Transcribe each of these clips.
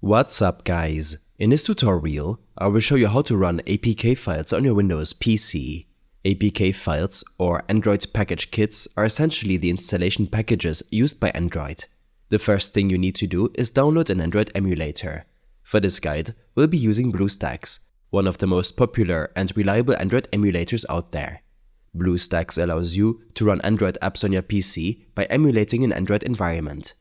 What's up guys? In this tutorial, I will show you how to run APK files on your Windows PC. APK files, or Android package kits, are essentially the installation packages used by Android. The first thing you need to do is download an Android emulator. For this guide, we'll be using Bluestacks, one of the most popular and reliable Android emulators out there. Bluestacks allows you to run Android apps on your PC by emulating an Android environment.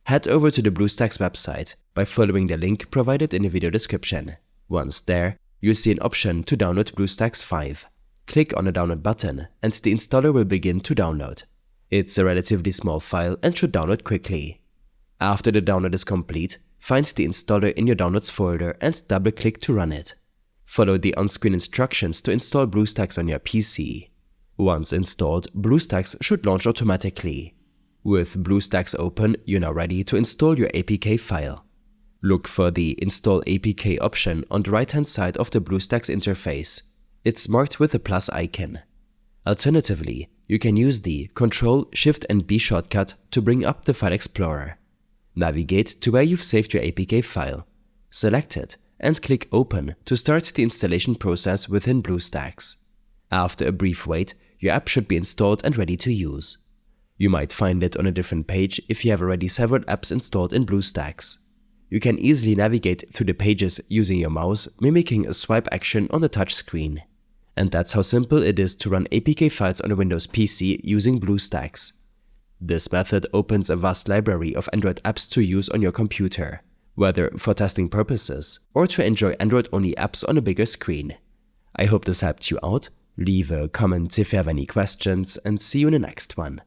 Head over to the Bluestacks website by following the link provided in the video description. Once there, you'll see an option to download Bluestacks 5. Click on the download button and the installer will begin to download. It's a relatively small file and should download quickly. After the download is complete, find the installer in your downloads folder and double-click to run it. Follow the on-screen instructions to install Bluestacks on your PC. Once installed, Bluestacks should launch automatically. With Bluestacks open, you're now ready to install your APK file. Look for the Install APK option on the right-hand side of the Bluestacks interface. It's marked with a plus icon. Alternatively, you can use the Ctrl, Shift and B shortcut to bring up the File Explorer. Navigate to where you've saved your APK file. Select it and click Open to start the installation process within Bluestacks. After a brief wait, your app should be installed and ready to use. You might find it on a different page if you have already several apps installed in Bluestacks. You can easily navigate through the pages using your mouse, mimicking a swipe action on the touch screen. And that's how simple it is to run APK files on a Windows PC using Bluestacks. This method opens a vast library of Android apps to use on your computer, whether for testing purposes or to enjoy Android-only apps on a bigger screen. I hope this helped you out. Leave a comment if you have any questions and see you in the next one.